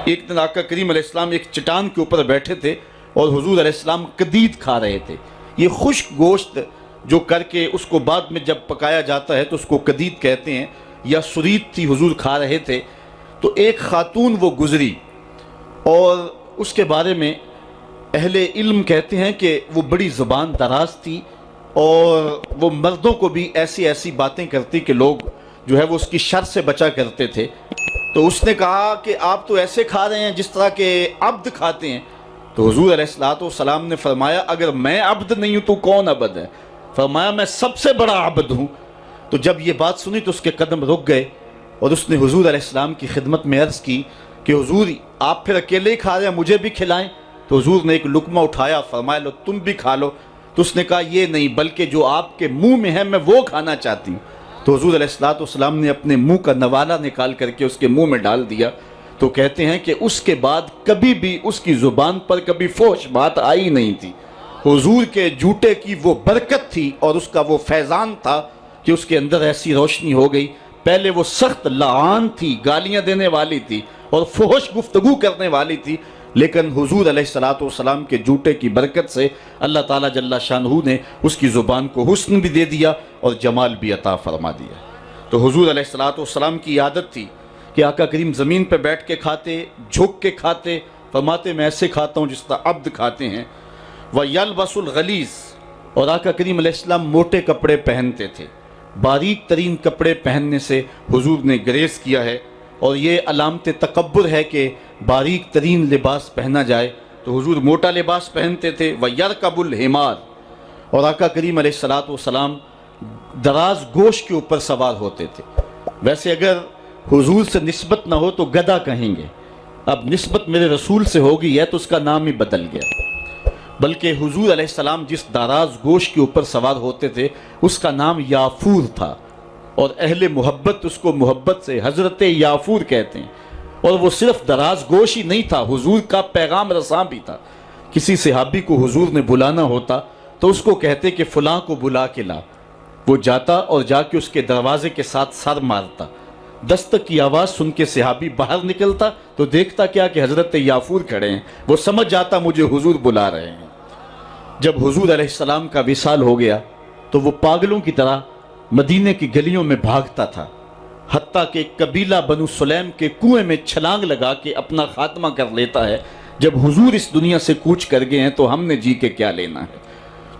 ایک دن آقا کریم علیہ السلام ایک چٹان کے اوپر بیٹھے تھے اور حضور علیہ السلام قدید کھا رہے تھے. یہ خشک گوشت جو کر کے اس کو بعد میں جب پکایا جاتا ہے تو اس کو قدید کہتے ہیں، یا سرید تھی، حضور کھا رہے تھے. تو ایک خاتون وہ گزری اور اس کے بارے میں اہل علم کہتے ہیں کہ وہ بڑی زبان دراز تھی اور وہ مردوں کو بھی ایسی ایسی باتیں کرتی کہ لوگ جو ہے وہ اس کی شر سے بچا کرتے تھے. تو اس نے کہا کہ آپ تو ایسے کھا رہے ہیں جس طرح کے عبد کھاتے ہیں. تو حضور علیہ السلام نے فرمایا اگر میں عبد نہیں ہوں تو کون عبد ہے؟ فرمایا میں سب سے بڑا عبد ہوں. تو جب یہ بات سنی تو اس کے قدم رک گئے اور اس نے حضور علیہ السلام کی خدمت میں عرض کی کہ حضور آپ پھر اکیلے ہی کھا رہے ہیں، مجھے بھی کھلائیں. تو حضور نے ایک لقمہ اٹھایا، فرمایا لو تم بھی کھا لو. تو اس نے کہا یہ نہیں، بلکہ جو آپ کے منہ میں ہے میں وہ کھانا چاہتی ہوں. تو حضور علیہ السلام نے اپنے منہ کا نوالا نکال کر کے اس کے منہ میں ڈال دیا. تو کہتے ہیں کہ اس کے بعد کبھی بھی اس کی زبان پر کبھی فحش بات آئی نہیں تھی. حضور کے جوٹے کی وہ برکت تھی اور اس کا وہ فیضان تھا کہ اس کے اندر ایسی روشنی ہو گئی. پہلے وہ سخت لعان تھی، گالیاں دینے والی تھی اور فحش گفتگو کرنے والی تھی، لیکن حضور علیہ السلام کے جوٹے کی برکت سے اللہ تعالیٰ جل شانہ نے اس کی زبان کو حسن بھی دے دیا اور جمال بھی عطا فرما دیا. تو حضور علیہ السلام کی عادت تھی کہ آقا کریم زمین پہ بیٹھ کے کھاتے، جھک کے کھاتے. فرماتے میں ایسے کھاتا ہوں جس طرح عبد کھاتے ہیں. وَيَلْبَسُ الْغَلِيظ، اور آقا کریم علیہ السلام موٹے کپڑے پہنتے تھے. باریک ترین کپڑے پہننے سے حضور نے گریز کیا ہے اور یہ علامت تکبر ہے کہ باریک ترین لباس پہنا جائے. تو حضور موٹا لباس پہنتے تھے. وَيَرْكَبُ الْحِمَارِ، اور آقا کریم علیہ السلام دراز گوشت کے اوپر سوار ہوتے تھے. ویسے اگر حضور سے نسبت نہ ہو تو گدھا کہیں گے، اب نسبت میرے رسول سے ہو گئی ہے تو اس کا نام ہی بدل گیا. بلکہ حضور علیہ السلام جس دراز گوشت کے اوپر سوار ہوتے تھے اس کا نام یافور تھا، اور اہل محبت اس کو محبت سے حضرت یافور کہتے ہیں. اور وہ صرف دراز گوشت ہی نہیں تھا، حضور کا پیغام رساں بھی تھا. کسی صحابی کو حضور نے بلانا ہوتا تو اس کو کہتے کہ فلاں کو بلا کے لا. وہ جاتا اور جا کے اس کے دروازے کے ساتھ سر مارتا. دستک کی آواز سن کے صحابی باہر نکلتا تو دیکھتا کیا کہ حضرت یافور کھڑے ہیں. وہ سمجھ جاتا مجھے حضور بلا رہے ہیں. جب حضور علیہ السلام کا وصال ہو گیا تو وہ پاگلوں کی طرح مدینے کی گلیوں میں بھاگتا تھا، حتیٰ کہ قبیلہ بنو سلیم کے کنویں میں چھلانگ لگا کے اپنا خاتمہ کر لیتا ہے. جب حضور اس دنیا سے کوچ کر گئے ہیں تو ہم نے جی کے کیا لینا ہے.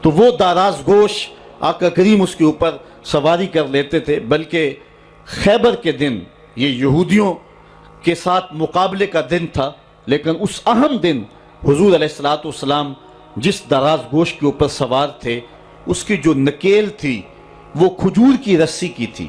تو وہ دراز گوش آقا کریم اس کے اوپر سواری کر لیتے تھے. بلکہ خیبر کے دن یہ یہودیوں کے ساتھ مقابلے کا دن تھا، لیکن اس اہم دن حضور علیہ السلام جس دراز گوشت کے اوپر سوار تھے اس کی جو نکیل تھی وہ کھجور کی رسی کی تھی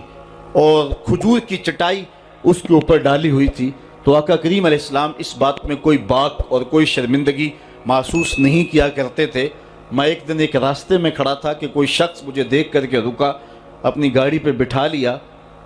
اور کھجور کی چٹائی اس کے اوپر ڈالی ہوئی تھی. تو آقا کریم علیہ السلام اس بات میں کوئی باک اور کوئی شرمندگی محسوس نہیں کیا کرتے تھے. میں ایک دن ایک راستے میں کھڑا تھا کہ کوئی شخص مجھے دیکھ کر کے رکا، اپنی گاڑی پہ بٹھا لیا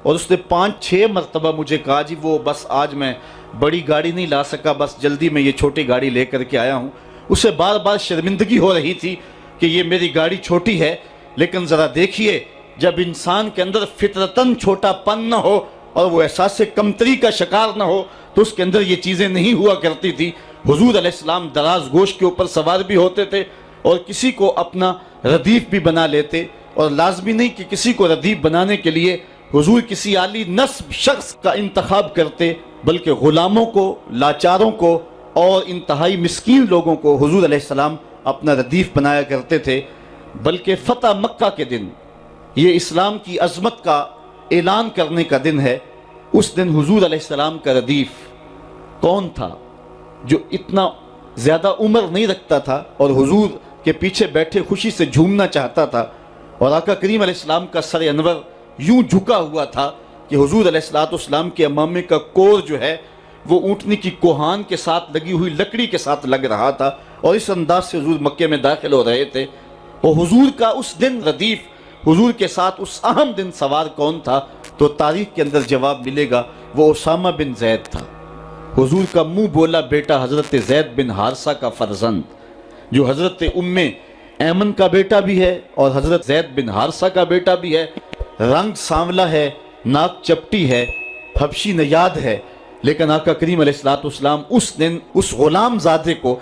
اور اس نے 5-6 مرتبہ مجھے کہا جی وہ بس آج میں بڑی گاڑی نہیں لا سکا، بس جلدی میں یہ چھوٹی گاڑی لے کر کے آیا ہوں. اسے بار بار شرمندگی ہو رہی تھی کہ یہ میری گاڑی چھوٹی ہے. لیکن ذرا دیکھیے جب انسان کے اندر فطرتاً چھوٹا پن نہ ہو اور وہ احساس کمتری کا شکار نہ ہو تو اس کے اندر یہ چیزیں نہیں ہوا کرتی تھی. حضور علیہ السلام دراز گوشت کے اوپر سوار بھی ہوتے تھے اور کسی کو اپنا ردیف بھی بنا لیتے. اور لازمی نہیں کہ کسی کو ردیف بنانے کے لیے حضور کسی عالی نسب شخص کا انتخاب کرتے، بلکہ غلاموں کو، لاچاروں کو اور انتہائی مسکین لوگوں کو حضور علیہ السلام اپنا ردیف بنایا کرتے تھے. بلکہ فتح مکہ کے دن یہ اسلام کی عظمت کا اعلان کرنے کا دن ہے. اس دن حضور علیہ السلام کا ردیف کون تھا جو اتنا زیادہ عمر نہیں رکھتا تھا اور حضور کے پیچھے بیٹھے خوشی سے جھومنا چاہتا تھا، اور آقا کریم علیہ السلام کا سر انور یوں جھکا ہوا تھا کہ حضور علیہ السلام کے امامے کا کور جو ہے وہ اونٹنی کی کوہان کے ساتھ لگی ہوئی لکڑی کے ساتھ لگ رہا تھا. اور اس انداز سے حضور مکے میں داخل ہو رہے تھے. اور حضور کا اس دن ردیف حضور کے ساتھ اس اہم دن سوار کون تھا تو تاریخ کے اندر جواب ملے گا، وہ اسامہ بن زید تھا. حضور کا منہ بولا بیٹا حضرت زید بن حارثہ کا فرزند، جو حضرت ام ایمن کا بیٹا بھی ہے اور حضرت زید بن حارثہ کا بیٹا بھی ہے. رنگ سانولا ہے، ناک چپٹی ہے، حبشی نیاد ہے، لیکن آقا کریم علیہ السلام اس دن اس غلام زادے کو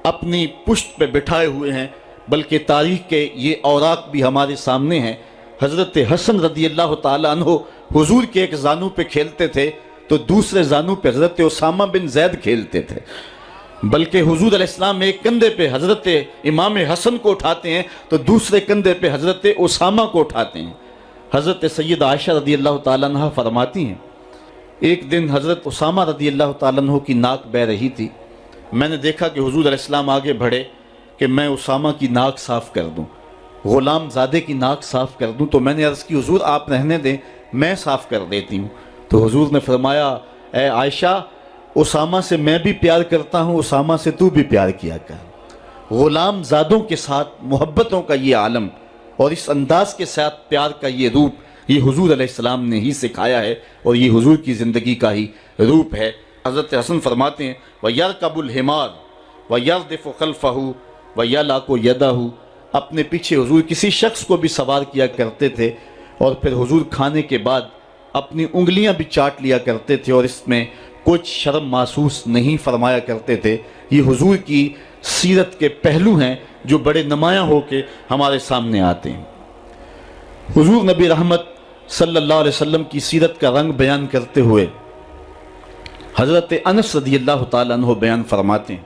اپنی پشت پہ بٹھائے ہوئے ہیں، بلکہ تاریخ کے یہ اوراق بھی ہمارے سامنے ہیں۔ حضرت حسن رضی اللہ تعالیٰ عنہ حضور کے ایک زانو پہ کھیلتے تھے تو دوسرے زانو پہ حضرت اسامہ بن زید کھیلتے تھے، بلکہ حضور علیہ السلام ایک کندھے پہ حضرت امام حسن کو اٹھاتے ہیں تو دوسرے کندھے پہ حضرت اسامہ کو اٹھاتے ہیں۔ حضرت سید عائشہ رضی اللہ تعالیٰ عنہ فرماتی ہیں، ایک دن حضرت اسامہ رضی اللہ تعالیٰ عنہ کی ناک بہہ رہی تھی، میں نے دیکھا کہ حضور علیہ السلام آگے بڑھے کہ میں اسامہ کی ناک صاف کر دوں، غلام زادے کی ناک صاف کر دوں، تو میں نے عرض کی حضور آپ رہنے دیں، میں صاف کر دیتی ہوں۔ تو حضور نے فرمایا، اے عائشہ، اسامہ سے میں بھی پیار کرتا ہوں، اسامہ سے تو بھی پیار کیا کر۔ غلام زادوں کے ساتھ محبتوں کا یہ عالم اور اس انداز کے ساتھ پیار کا یہ روپ، یہ حضور علیہ السلام نے ہی سکھایا ہے اور یہ حضور کی زندگی کا ہی روپ ہے۔ حضرت حسن فرماتے ہیں، وَيَرْكَبُ الْحِمَارُ وَيَرْدِفُ خَلْفَهُ وَيَلَاقُ يَدَهُ، اپنے پیچھے حضور کسی شخص کو بھی سوار کیا کرتے تھے اور پھر حضور کھانے کے بعد اپنی انگلیاں بھی چاٹ لیا کرتے تھے اور اس میں کچھ شرم محسوس نہیں فرمایا کرتے تھے۔ یہ حضور کی سیرت کے پہلو ہیں جو بڑے نمایاں ہو کے ہمارے سامنے آتے ہیں۔ حضور نبی رحمت صلی اللہ علیہ وسلم کی سیرت کا رنگ بیان کرتے ہوئے حضرت انس رضی اللہ تعالیٰ عنہ بیان فرماتے ہیں،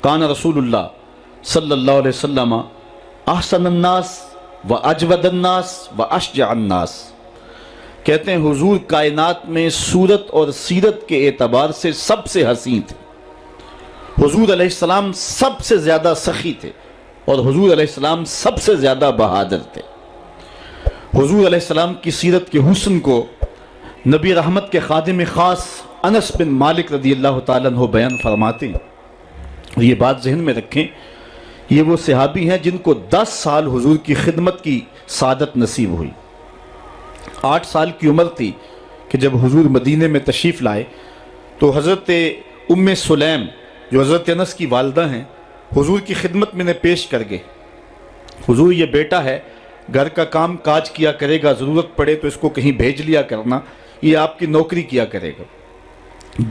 کان رسول اللہ صلی اللہ علیہ وسلم احسن الناس و اجود الناس و اشجع الناس، کہتے ہیں حضور کائنات میں صورت اور سیرت کے اعتبار سے سب سے حسین تھے۔ حضور علیہ السلام سب سے زیادہ سخی تھے اور حضور علیہ السلام سب سے زیادہ بہادر تھے۔ حضور علیہ السلام کی سیرت کے حسن کو نبی رحمت کے خادم خاص انس بن مالک رضی اللہ تعالیٰ عنہ بیان فرماتے ہیں، اور یہ بات ذہن میں رکھیں، یہ وہ صحابی ہیں جن کو 10 سال حضور کی خدمت کی سعادت نصیب ہوئی۔ 8 سال کی عمر تھی کہ جب حضور مدینے میں تشریف لائے تو حضرت ام سلیم جو حضرت انس کی والدہ ہیں حضور کی خدمت میں انہیں پیش کر گئے، حضور یہ بیٹا ہے، گھر کا کام کاج کیا کرے گا، ضرورت پڑے تو اس کو کہیں بھیج لیا کرنا، یہ آپ کی نوکری کیا کرے گا۔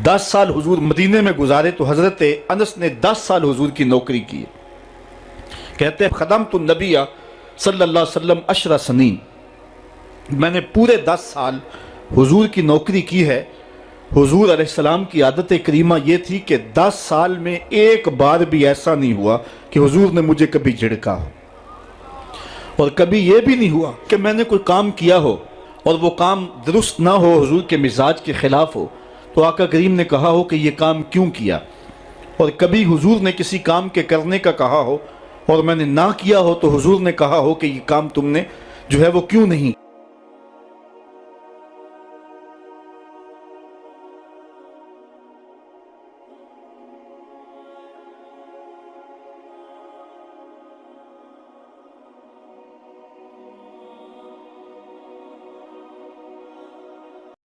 10 سال حضور مدینے میں گزارے تو حضرت انس نے 10 سال حضور کی نوکری کی۔ کہتے ہیں خدمت النبی صلی اللہ علیہ وسلم 10 سنین، میں نے پورے 10 سال حضور کی نوکری کی ہے۔ حضور علیہ السلام کی عادت کریمہ یہ تھی کہ 10 سال میں ایک بار بھی ایسا نہیں ہوا کہ حضور نے مجھے کبھی جھڑکا ہو، اور کبھی یہ بھی نہیں ہوا کہ میں نے کوئی کام کیا ہو اور وہ کام درست نہ ہو، حضور کے مزاج کے خلاف ہو، تو آقا کریم نے کہا ہو کہ یہ کام کیوں کیا، اور کبھی حضور نے کسی کام کے کرنے کا کہا ہو اور میں نے نہ کیا ہو تو حضور نے کہا ہو کہ یہ کام تم نے جو ہے وہ کیوں نہیں